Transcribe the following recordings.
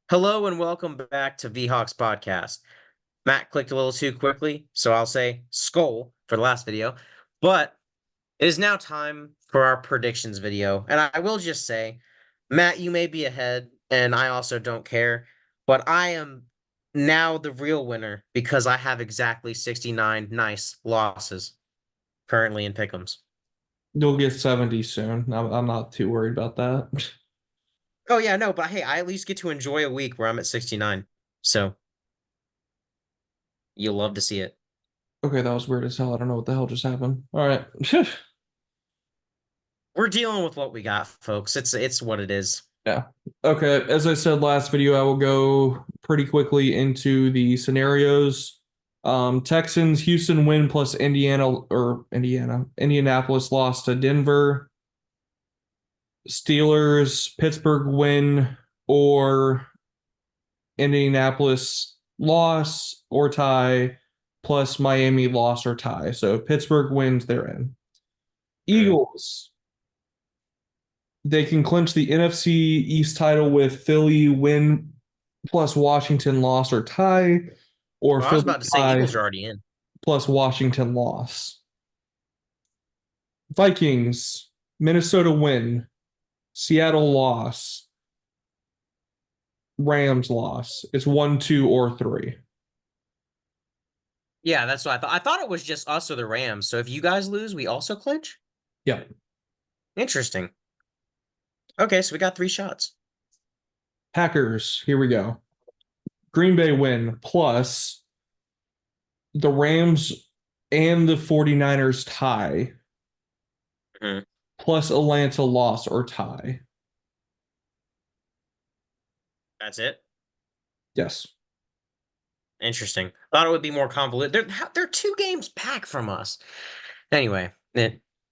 Hello and welcome back to Seahawks podcast. Matt clicked a little too quickly, so I'll say skull for the last video. But it is now time for our predictions video. And I will just say, Matt, you may be ahead, and I also don't care, but I am now the real winner because I have exactly 69 nice losses currently in Pick'ems. You'll get 70 soon. I'm not too worried about that. Oh yeah, no, but hey, I at least get to enjoy a week where I'm at 69. So you'll love to see it. Okay, that was weird as hell. I don't know what the hell just happened. All right. We're dealing with what we got, folks. It's what it is. Yeah. Okay, as I said last video, I will go pretty quickly into the scenarios. Texans, Houston win plus Indianapolis lost to Denver. Steelers, Pittsburgh win or Indianapolis loss or tie plus Miami loss or tie. So Pittsburgh wins, they're in. Mm. Eagles, they can clinch the NFC East title with Philly win plus Washington loss or tie, or Well, I was Philly about to say tie Eagles are already in. plus Washington loss. Vikings, Minnesota win, Seattle loss, Rams loss. It's one, two, or three. Yeah, that's what I thought. I thought it was just us or the Rams. So if you guys lose, we also clinch? Yeah. Interesting. Okay, so we got three shots. Packers, here we go. Green Bay win plus the Rams and the 49ers tie Mhm. plus Atlanta loss or tie. That's it. Yes. Interesting. Thought it would be more convoluted. They're two games back from us. Anyway,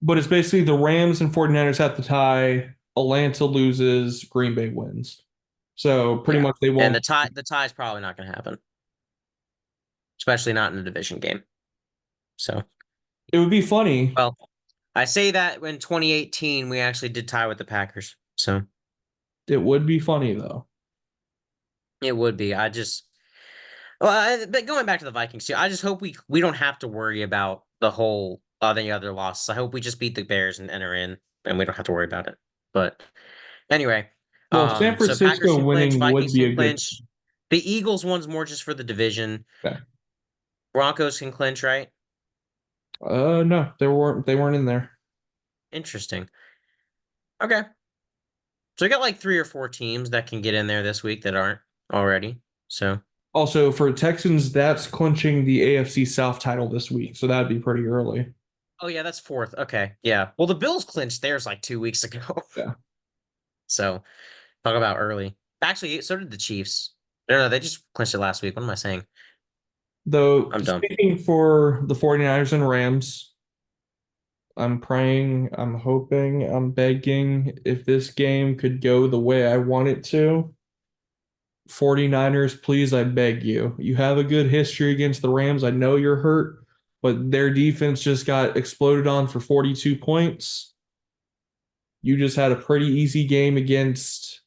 But it's basically the Rams and 49ers have to tie. Atlanta loses, Green Bay wins. So pretty yeah. much they And won't. the tie is probably not going to happen, especially not in a division game. So, It would be funny. well, I say that in 2018 we actually did tie with the Packers. So It would be funny though. it would be. But going back to the Vikings too, I just hope we don't have to worry about the other losses. I hope we just beat the Bears and enter in, and we don't have to worry about it. But anyway, Well, San so Packers Francisco can clinch, winning would Vikings be can a good clinch. The Eagles one's more just for the division. thing. Broncos can clinch, right? No, they weren't in there. Interesting. Okay, so we got like three or four teams that can get in there this week that aren't already. So, Also, for Texans, that's clinching the AFC South title this week, so that'd be pretty early. oh yeah, that's fourth. Okay, yeah. Well, the Bills clinched theirs like 2 weeks ago. Yeah. So talk about early. Actually, so did the Chiefs. No, they just clinched it last week. What am I saying? Though I'm dumb. speaking for the 49ers and Rams, I'm praying, I'm hoping, I'm begging if this game could go the way I want it to. 49ers, please, I beg you. You have a good history against the Rams. I know you're hurt, but their defense just got exploded on for 42 points. You just had a pretty easy game against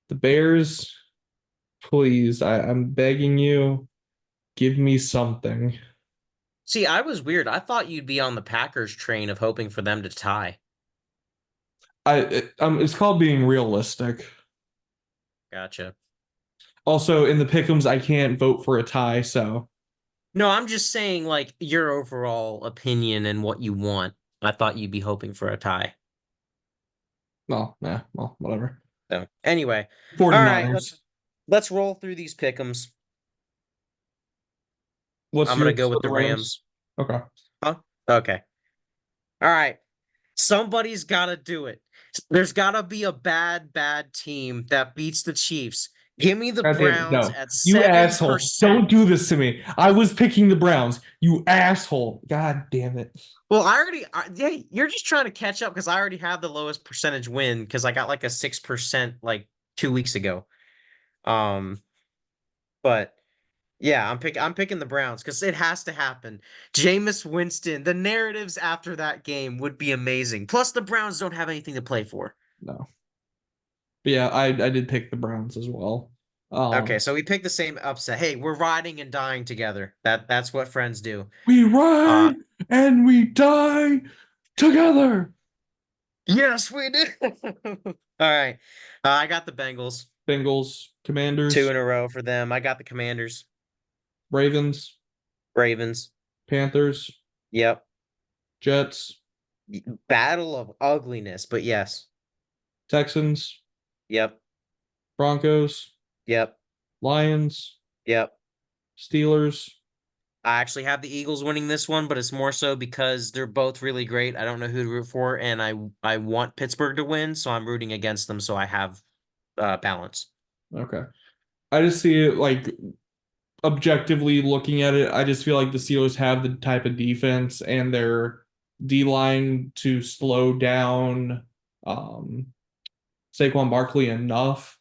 the Bears. Please, I'm begging you, give me something. See, I was weird. I thought you'd be on the Packers train of hoping for them to tie. It's called being realistic. Gotcha. Also, in the pick'ems, I can't vote for a tie, so No, I'm just saying, like, your overall opinion and what you want. I thought you'd be hoping for a tie. well, yeah, well, whatever. So anyway, all right, 49ers. let's roll through these pick'ems. What's I'm gonna yours go for with the the Rams? Rams. Okay. Huh? Okay. All right. Somebody's got to do it. There's got to be a bad team that beats the Chiefs. Give me the God damn it, Browns no. at You asshole. 7%. Don't do this to me. I was picking the Browns. You asshole. God damn it. Well, yeah, you're just trying to catch up because I already have the lowest percentage win because I got like a 6% like 2 weeks ago. Um, but yeah, I'm picking the Browns because it has to happen. Jameis Winston, the narratives after that game would be amazing. Plus, the Browns don't have anything to play for. No. But yeah, I did pick the Browns as well. Okay, Um, so we picked the same upset. Hey, we're riding and dying together. That's what friends do. we Uh, ride and we die together. yes, we do. All right. I got the Bengals. Bengals, Two Commanders, in a row for them. I got the Commanders. Ravens, Ravens. Panthers, Yep. Jets, Battle of ugliness, but yes. Texans, Yep. Broncos, Yep. Lions, Yep. Steelers. I actually have the Eagles winning this one, but it's more so because they're both really great. I don't know who to root for, and I want Pittsburgh to win, so I'm rooting against them, so I have balance. Okay. I just see it like objectively looking at it, I just feel like the Steelers have the type of defense and their D line to slow down um, Saquon Barkley enough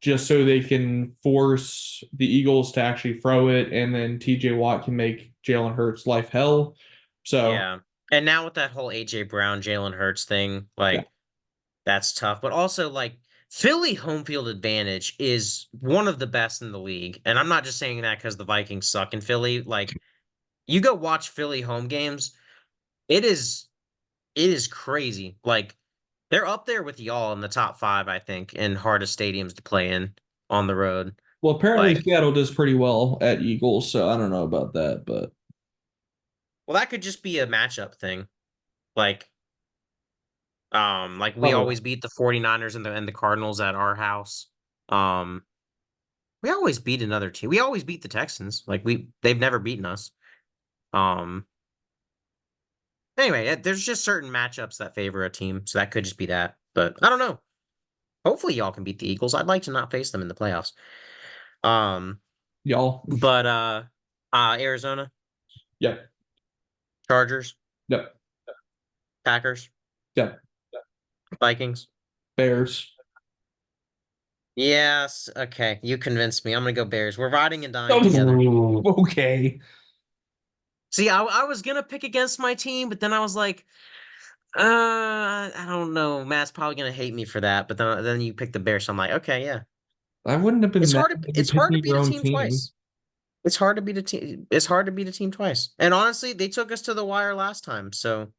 just so they can force the Eagles to actually throw it, and then TJ Watt can make Jalen Hurts life hell. So, Yeah. And now with that whole AJ Brown, Jalen Hurts thing, yeah. like that's tough. But also like Philly home field advantage is one of the best in the league. And I'm not just saying that because the Vikings suck in Philly. Like you go watch Philly home games, it is it is crazy. Like they're up there with y'all in the top five, I think, in hardest stadiums to play in on the road. Well, apparently Like, Seattle does pretty well at Eagles, so I don't know about that, but well, that could just be a matchup thing. Like, like we probably. always beat the 49ers and the Cardinals at our house. Um, we always beat another team. We always beat the Texans. Like they've never beaten us. Um, anyway, there's just certain matchups that favor a team, so that could just be that. But I don't know. Hopefully, y'all can beat the Eagles. I'd like to not face them in the playoffs. Um, Y'all. but Arizona, Yep. Chargers, Yep. Packers, Yep. Vikings. Bears. Yes. Okay. You convinced me. I'm gonna go Bears. We're riding and dying together. Oh, okay. See, I was gonna pick against my team, but then I was like, I don't know. Matt's probably gonna hate me for that. But then you picked the Bears, so I'm like, okay, yeah. I wouldn't have been It's mad hard to if you it's picked hard to me beat your a own team team. twice. It's hard to beat a team. It's hard to beat a team twice. And honestly, they took us to the wire last time, so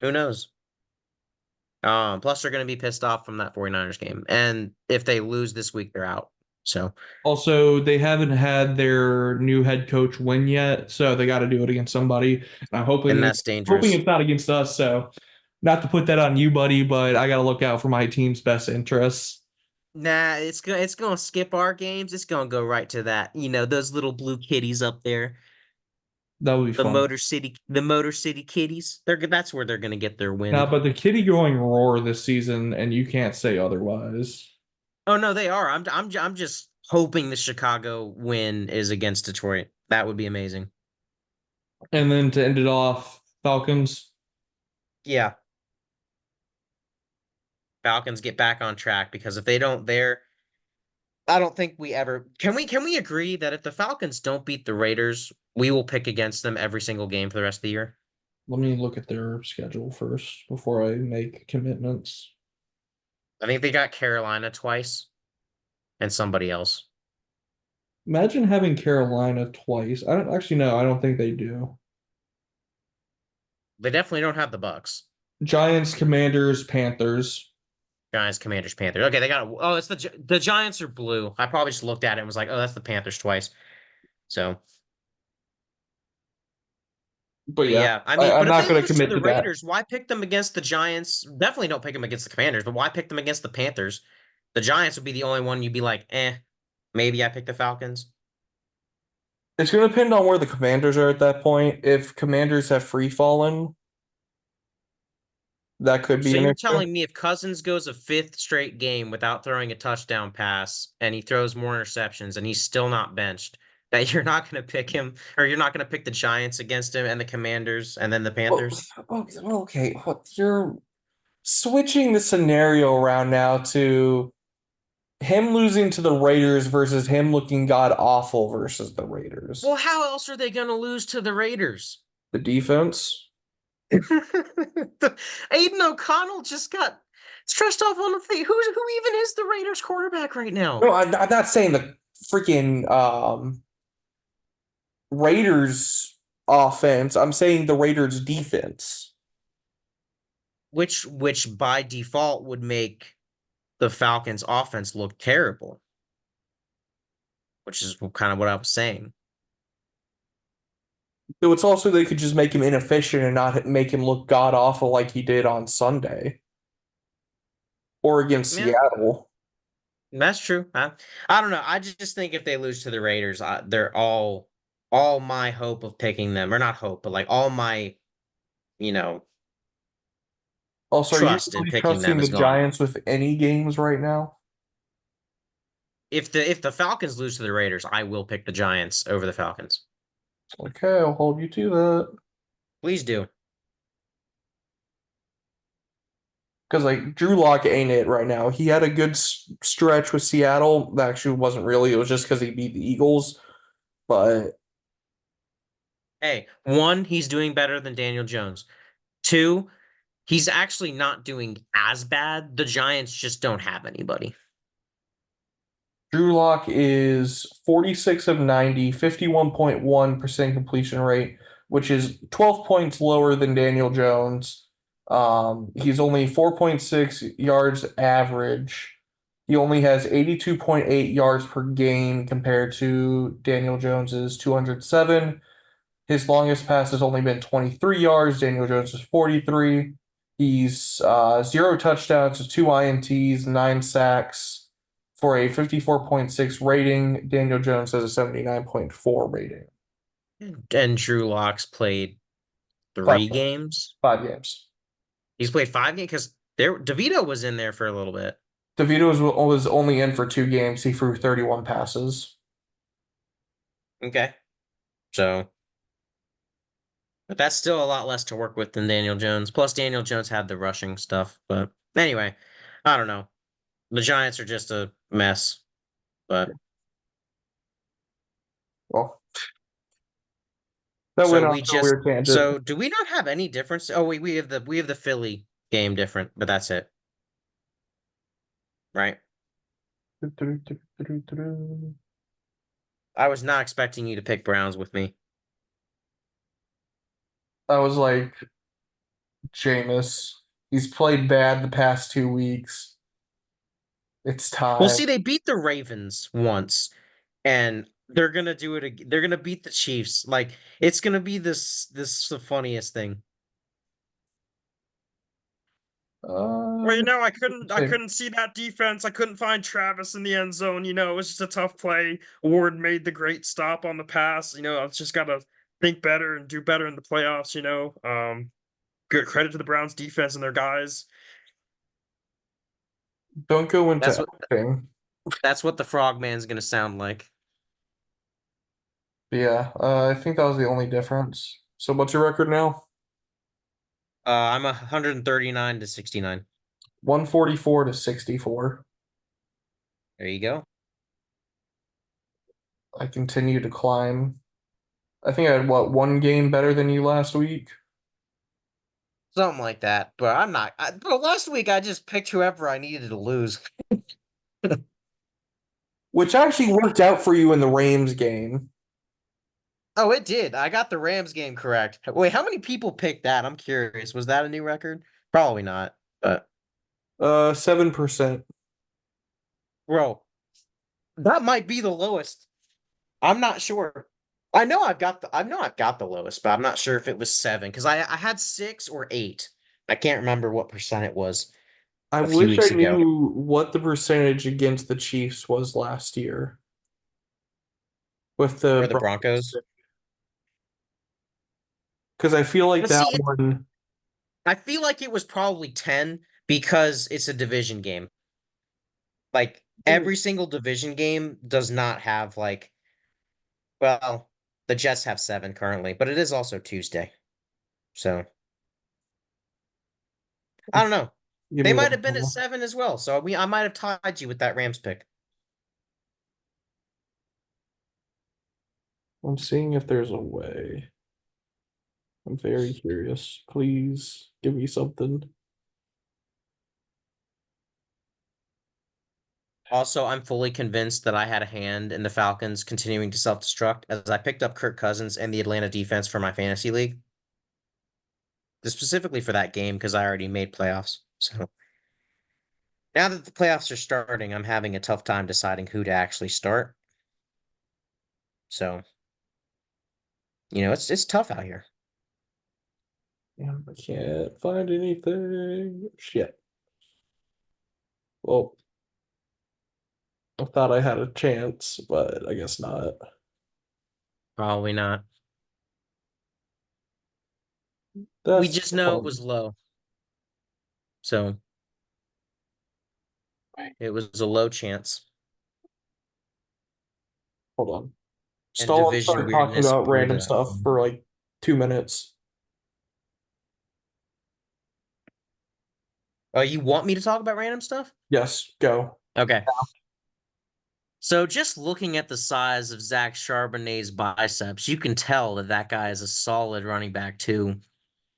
who knows? Plus they're gonna be pissed off from that 49ers game. And if they lose this week, they're out. So Also, they haven't had their new head coach win yet, so they got to do it against somebody. And I'm and hoping that's hoping dangerous. it's not against us. So, not to put that on you, buddy, but I got to look out for my team's best interests. Nah, it's gonna skip our games. It's gonna go right to that. Those little blue kitties up there, That would be fun. The Motor City kitties. That's where they're gonna get their Now, win. but the kitty going roar this season, and you can't say otherwise. Oh no, they are. I'm just hoping the Chicago win is against Detroit. That would be amazing. And then to end it off, Falcons. Yeah, Falcons get back on track because if they don't, I don't think we ever can we agree that if the Falcons don't beat the Raiders, we will pick against them every single game for the rest of the year. Let me look at their schedule first before I make commitments. I think they got Carolina twice and somebody else. Imagine having Carolina twice. I don't actually know. I don't think they do. They definitely don't have the Bucks. Giants, Commanders, Panthers. Giants, Commanders, Panthers. Okay, they got. Oh, it's the Giants are blue. I probably just looked at it and was like, oh, that's the Panthers twice. So, But but yeah, yeah, I mean, I'm but if not they going to lose to commit the to that. Raiders, why pick them against the Giants? Definitely don't pick them against the Commanders, but why pick them against the Panthers? The Giants would be the only one you'd be like, maybe I pick the Falcons. It's going to depend on where the Commanders are at that point. If Commanders have free fallen, that could be So an you're issue. telling me if Cousins goes a fifth straight game without throwing a touchdown pass and he throws more interceptions and he's still not benched, that you're not going to pick him or you're not going to pick the Giants against him and the Commanders and then the Oh, Panthers? okay, you're switching the scenario around now to him losing to the Raiders versus him looking god awful versus the Well, Raiders. how else are they going to lose to the Raiders? The defense. Aiden O'Connell just got It's dressed off on the thing. Who even is the Raiders quarterback right now? No, I'm not saying the freaking Raiders offense. I'm saying the Raiders defense. Which by default would make the Falcons offense look terrible, which is kind of what I was saying. So it's also they could just make him inefficient and not make him look god awful like he did on Sunday or against Yeah, Seattle. that's true. I don't know. I just think if they lose to the Raiders, they're all my hope of picking them, or not hope, but like all my, you know, Also, are you trust in really picking trusting them the is gone. Giants with any games right now? If the Falcons lose to the Raiders, I will pick the Giants over the Falcons. Okay, I'll hold you to that. Please do. Because like Drew Lock ain't it right now. He had a good stretch with Seattle. That actually wasn't really. It was just because he beat the Eagles. But Hey, one, he's doing better than Daniel Jones. Two, he's actually not doing as bad. The Giants just don't have anybody. Drew Lock is 46 of 90, 51.1% completion rate, which is 12 points lower than Daniel Jones. He's only 4.6 yards average. He only has 82.8 yards per game compared to Daniel Jones's 207. His longest pass has only been 23 yards. Daniel Jones is 43. He's zero touchdowns, two INTs, nine sacks for a 54.6 rating. Daniel Jones has a 79.4 rating. And Drew Locke's played Five three games. games. 5 games. He's played 5 games because there DeVito was in there for a little bit. DeVito was only in for 2 games. He threw 31 passes. Okay. So, but that's still a lot less to work with than Daniel Jones. Plus, Daniel Jones had the rushing stuff. But anyway, I don't know. The Giants are just a mess. But Well, that so went off we to a just weird tangent. so do we not have any difference? Oh, we have the Philly game different, but that's it, right? I was not expecting you to pick Browns with me. I was like, Jameis. He's played bad the past 2 weeks. It's Well, time. see, they beat the Ravens once, and they're gonna do it. They're gonna beat the Chiefs. Like it's gonna be this the funniest thing. Well, I couldn't I Same. couldn't see that defense. I couldn't find Travis in the end zone. It was just a tough play. Ward made the great stop on the pass. I've just gotta think better and do better in the playoffs. Good credit to the Browns defense and their guys. Don't go That's into what acting. that's what the Frogman's gonna sound like. But yeah, I think that was the only difference. So what's your record now? I'm 139 to 69. 144 to 64. There you go. I continue to climb. I think I had what, 1 game better than you last week, Something like that. But I'm not. But last week I just picked whoever I needed to lose. which actually worked out for you in the Rams game. Oh, it did. I got the Rams game correct. Wait, how many people picked that? I'm curious. Was that a new record? Probably not. But 7%. bro, that might be the lowest. I'm not sure. I know I've got the lowest, but I'm not sure if it was 7 because I had 6 or 8. I can't remember what percent it was I a few wish I weeks ago knew what the percentage against the Chiefs was last year with for the the Broncos. Broncos. Because I feel like But that see, one, I feel like it was probably 10 because it's a division game. Like every single division game does not have well, the Jets have 7 currently, but it is also Tuesday. So I don't know. give They me might one have been at more. 7 as well. So I might have tied you with that Rams pick. I'm seeing if there's a way. I'm very curious. Please give me something. Also, I'm fully convinced that I had a hand in the Falcons continuing to self-destruct as I picked up Kirk Cousins and the Atlanta defense for my fantasy league, specifically for that game because I already made playoffs. So now that the playoffs are starting, I'm having a tough time deciding who to actually start. So, it's tough out here. Yeah, I can't find anything. Shit. Well, I thought I had a chance, but I guess not. Probably not. We That's just know it fun. was low. So it was a low chance. Hold on. And Stalin division started talking weirdness about proved random that. stuff for like 2 minutes. Oh, you want me to talk about random stuff? Yes, go. Okay. So just looking at the size of Zach Charbonnet's biceps, you can tell that that guy is a solid running back too.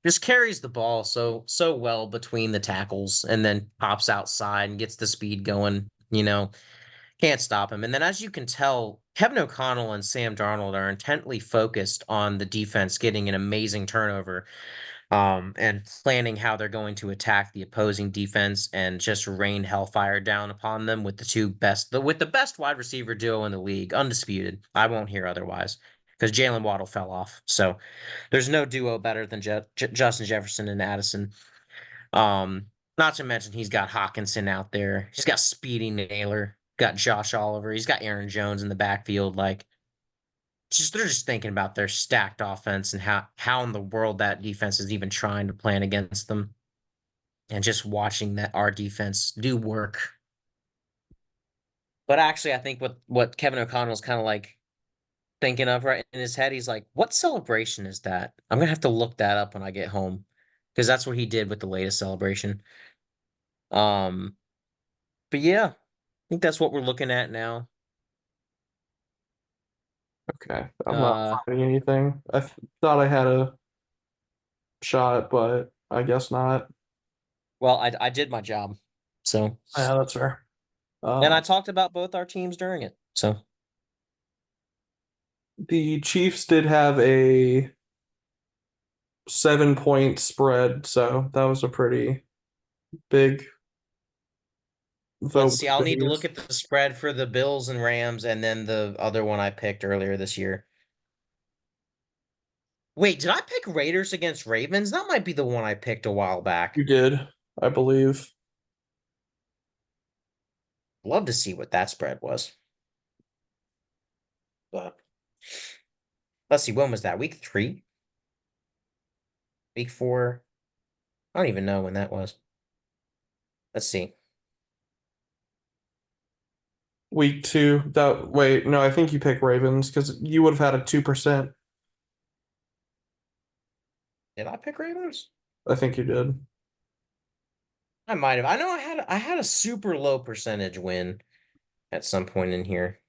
Just carries the ball so well between the tackles and then pops outside and gets the speed going. Can't stop him. And then as you can tell, Kevin O'Connell and Sam Darnold are intently focused on the defense getting an amazing turnover, and planning how they're going to attack the opposing defense and just rain hellfire down upon them with with the best wide receiver duo in the league, undisputed. I won't hear otherwise because Jalen Waddle fell off. So there's no duo better than Justin Jefferson and Addison. Not to mention he's got Hawkinson out there. He's got Speedy Naylor, got Josh Oliver. He's got Aaron Jones in the backfield. Like, they're just thinking about their stacked offense and how in the world that defense is even trying to plan against them, and just watching that our defense do work. But actually, I think what Kevin O'Connell's kind of like thinking of right in his head, he's like, "What celebration is that?" I'm gonna have to look that up when I get home because that's what he did with the latest celebration. Um, but yeah, I think that's what we're looking at now. Okay, I'm not Uh, finding anything. Thought I had a shot, but I guess not. well, I did my job, so Yeah, that's fair. and Uh, I talked about both our teams during it. So the Chiefs did have a 7-point spread, so that was a pretty big let's vote see. with I'll need to look Vegas. at the spread for the Bills and Rams, and then the other one I picked earlier this year. Wait, did I pick Raiders against Ravens? That might be the one I picked a while back. You did, I believe. Love to see what that spread was. But let's see, when was that? Week 3? Week 4? I don't even know when that was. Let's see. Week 2. That wait, no, I think you picked Ravens because you would have had a 2%. Did I pick Ravens? I think you did. I might have. I know I had a super low percentage win at some point in here.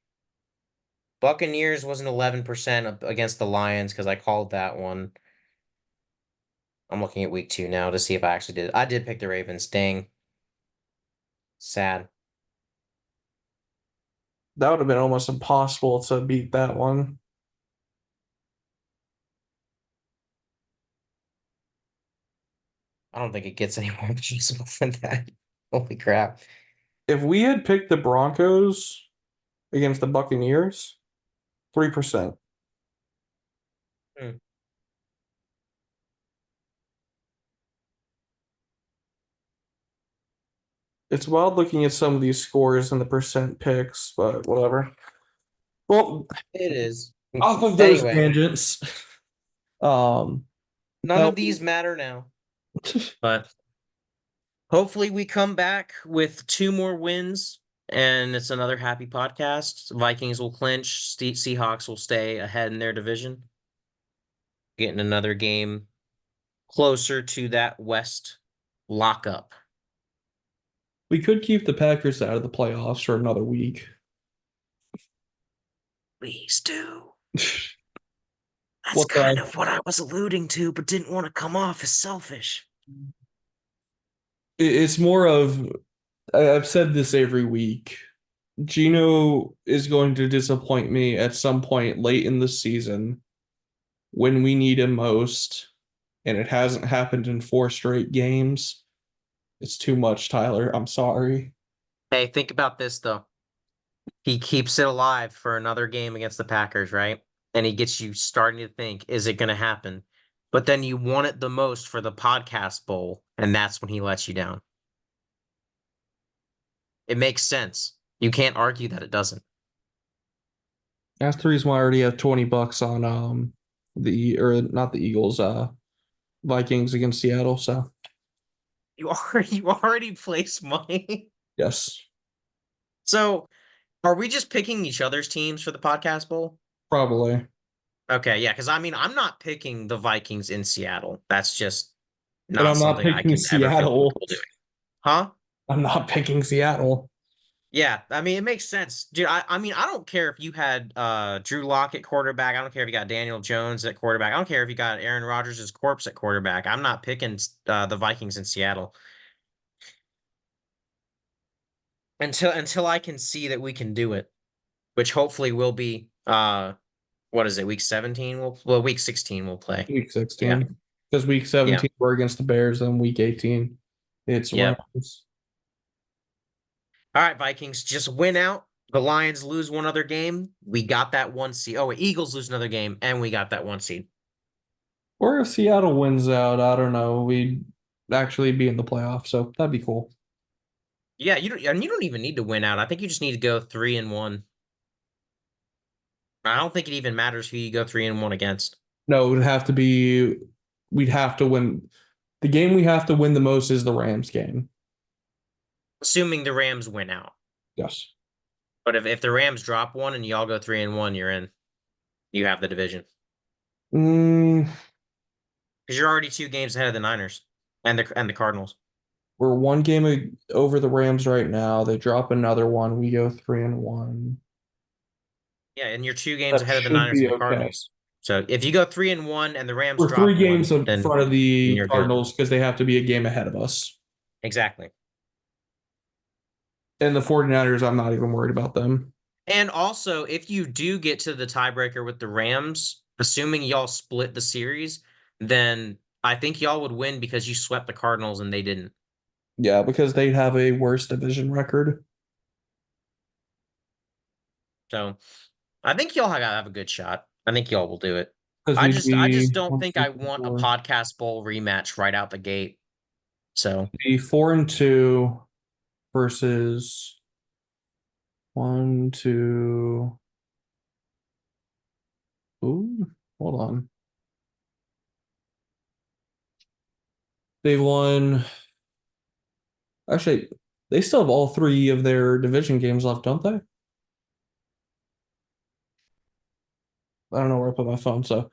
Buccaneers was an 11% against the Lions because I called that one. I'm looking at week 2 now to see if I actually did. I did pick the Ravens. Dang. Sad. That would have been almost impossible to beat that one. I don't think it gets any more possible than that. Holy crap. If we had picked the Broncos against the Buccaneers, 3%. Hmm. It's wild looking at some of these scores and the percent picks, but whatever. Well, It is. off of those Anyway, tangents, um, none that of these matter now. But hopefully we come back with 2 more wins and it's another happy podcast. Vikings will clinch. Seahawks will stay ahead in their division. Getting another game closer to that West lockup. we could keep the Packers out of the playoffs for another week. Please do. That's What kind of what I was alluding to, but didn't want to come off as selfish. it's more of I've said this every week. Gino is going to disappoint me at some point late in the season when we need him most, and it hasn't happened in 4 straight games. It's too much, Tyler. I'm sorry. Hey, think about this though. He keeps it alive for another game against the Packers, right? And he gets you starting to think, is it going to happen? But then you want it the most for the podcast bowl, and that's when he lets you down. It makes sense. You can't argue that it doesn't. That's the reason why I already have $20 on or not the Eagles, Vikings against Seattle. So You already placed money. yes, So are we just picking each other's teams for the podcast bowl? probably. Okay, yeah, because I mean I'm not picking the Vikings in Seattle. That's just And not I'm not something I picking can ever feel Seattle. comfortable doing. Huh? I'm not picking Seattle. Yeah, I mean it makes sense. Dude, I mean I don't care if you had Drew Lock at quarterback. I don't care if you got Daniel Jones at quarterback. I don't care if you got Aaron Rodgers' corpse at quarterback. I'm not picking the Vikings in Seattle until I can see that we can do it, which hopefully will be what is it, week 17? Well, week 16 we'll play. Week Yeah. 16. Because week Yeah. 17 we're against the Bears, and week 18 it's Yep. Rams. All right, Vikings, just win out. The Lions lose one other game. We got that one seed. Oh, wait, Eagles lose another game, and we got that one seed. Or if Seattle wins out, I don't know, we'd actually be in the playoffs, so that'd be cool. Yeah, you don't even need to win out. I think you just need to go 3-1. I don't think it even matters who you go 3-1 against. No, it would have to be we'd have to win. The game we have to win the most is the Rams game. Assuming the Rams win out. Yes. But if the Rams drop one and y'all go 3-1, you're in. You have the division. Mm, Because you're already 2 games ahead of the Niners and the Cardinals. we're 1 game over the Rams right now. They drop another one. We go 3-1. Yeah, and you're 2 games That ahead of the should Niners be and the okay. Cardinals. So if you go 3-1 and the Rams We're three drop games one, in then front of the you're good. Cardinals because they have to be a game ahead of us. Exactly. And the 49ers, I'm not even worried about them. And also, if you do get to the tiebreaker with the Rams, assuming y'all split the series, then I think y'all would win because you swept the Cardinals and they didn't. Yeah, because they have a worse division record. So I think y'all have a good shot. I think y'all will do it. Because I we'd just I be just don't one, think two, I three, want a four. podcast bowl rematch right out the gate. So Be 4-2 versus one, two. Ooh, hold on. They won. Actually, they still have all 3 of their division games left, don't they? I don't know where I put my phone, so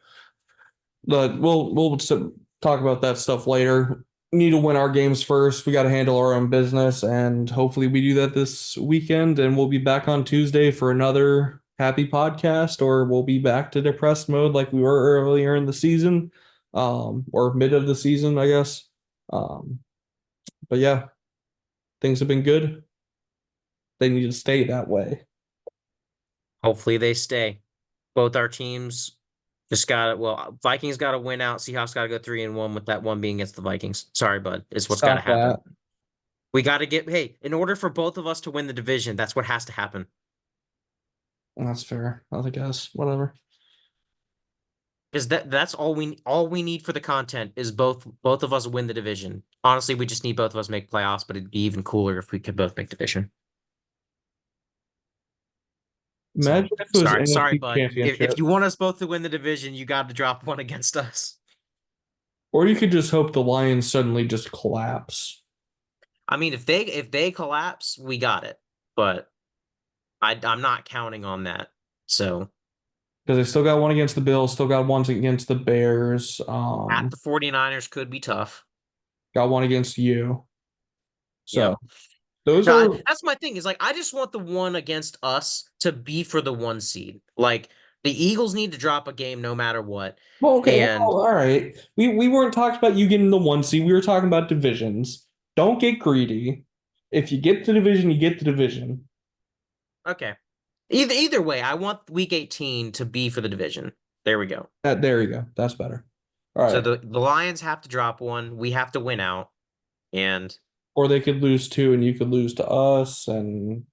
but we'll talk about that stuff later. We need to win our games first. We got to handle our own business, and hopefully we do that this weekend. And we'll be back on Tuesday for another happy podcast, or we'll be back to depressed mode like we were earlier in the season, or mid of the season, I guess. Um, but yeah, things have been good. They need to stay that way. hopefully they stay. Both our teams just got it. Well, Vikings got to win out. Seahawks got to go 3-1 with that one being against the Vikings. Sorry, bud. It's what's got to Stop happen. that. We got to get, hey, in order for both of us to win the division, that's what has to happen. That's fair. I guess whatever. Because that's all we need for the content is both of us win the division. Honestly, we just need both of us make playoffs, but it'd be even cooler if we could both make division. So Imagine if it was sorry, NFC bud. If Championship. you want us both to win the division, you got to drop one against us. Or you could just hope the Lions suddenly just collapse. I mean, if they collapse, we got it. But I'm not counting on that. So Because they still got one against the Bills, still got one against the Bears, at the 49ers could be tough. got one against you. So Yep. those No, are that's my thing. Is like I just want the one against us to be for the one seed. Like the Eagles need to drop a game no matter what. well, okay. Well, And all right. We weren't talking about you getting the 1 seed. We were talking about divisions. Don't get greedy. If you get the division, you get the division. Okay. Either way, I want week 18 to be for the division. There we go. There you go. That's better. All So right. the Lions have to drop one. We have to win out. And Or they could lose two and you could lose to us. And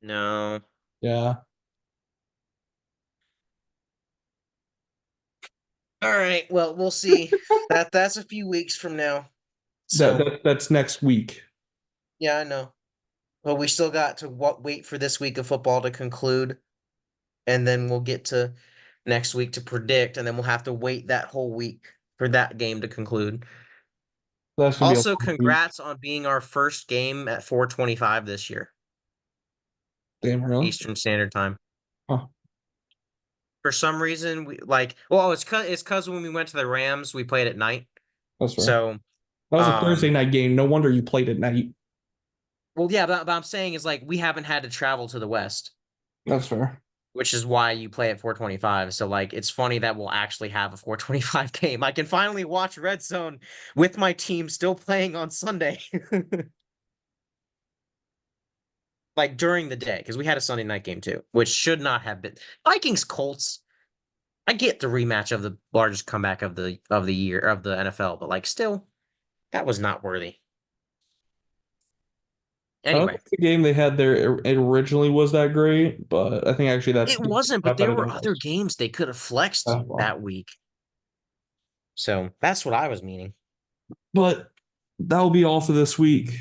no. yeah, All right. Well, we'll see. That's a few weeks from now. that, So that that's next week. yeah, I know. But we still got to wait for this week of football to conclude, and then we'll get to next week to predict, and then we'll have to wait that whole week for that game to conclude. That's gonna be a Also, long week. congrats on being our first game at 4:25 this year, Damn, really? Eastern Standard Time. Huh, For some reason, we like well, it's cause when we went to the Rams, we played at night. that's fair. So, That was a Thursday um, night game. No wonder you played at night. well, yeah, but I'm saying is like we haven't had to travel to the West, That's fair. which is why you play at 4:25. So like it's funny that we'll actually have a 4:25 game. I can finally watch Red Zone with my team still playing on Sunday. Like during the day, because we had a Sunday night game too, which should not have been Vikings Colts. I get the rematch of the largest comeback of the year of the NFL, but like still, that was not worthy. I don't Anyway, think the game they had there originally was that great, but I think actually it that wasn't, but got there better than were it other was. games they could have flexed Well, that week. So that's what I was meaning. but that will be all for this week.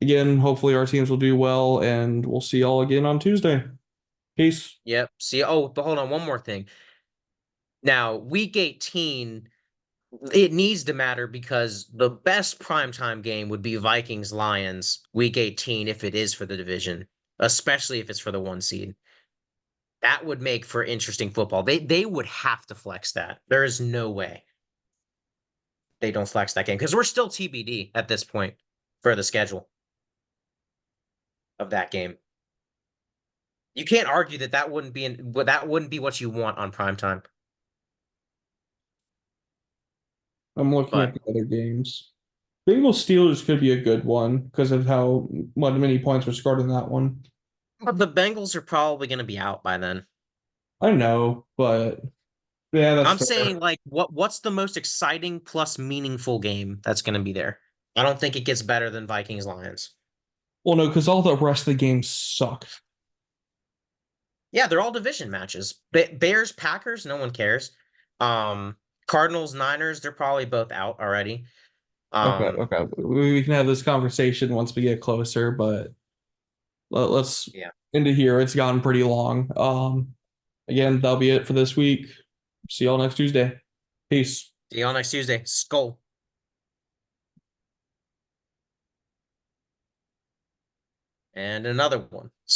Again, hopefully our teams will do well, and we'll see y'all again on Tuesday. Peace. Yep. See, oh, but hold on, one more thing. Now, week 18, it needs to matter because the best primetime game would be Vikings Lions week 18 if it is for the division, especially if it's for the one seed. That would make for interesting football. They would have to flex that. There is no way they don't flex that game because we're still TBD at this point for the schedule of that game. You can't argue that that wouldn't be what you want on primetime. I'm looking at But the other games. Bengals Steelers could be a good one because of how what many points were scored in that one. but the Bengals are probably going to be out by then. I know, but yeah, that's I'm saying fair. like what's the most exciting plus meaningful game that's going to be there? I don't think it gets better than Vikings Lions. Well, no, because all the rest of the games suck. Yeah, they're all division matches. Bears Packers, no one cares. Um, Cardinals Niners, they're probably both out already. Okay, Um, okay. We can have this conversation once we get closer, but let's yeah. into here. It's gotten pretty long. Again, that'll be it for this week. See y'all next Tuesday. Peace. See y'all next Tuesday. Skull. And another one.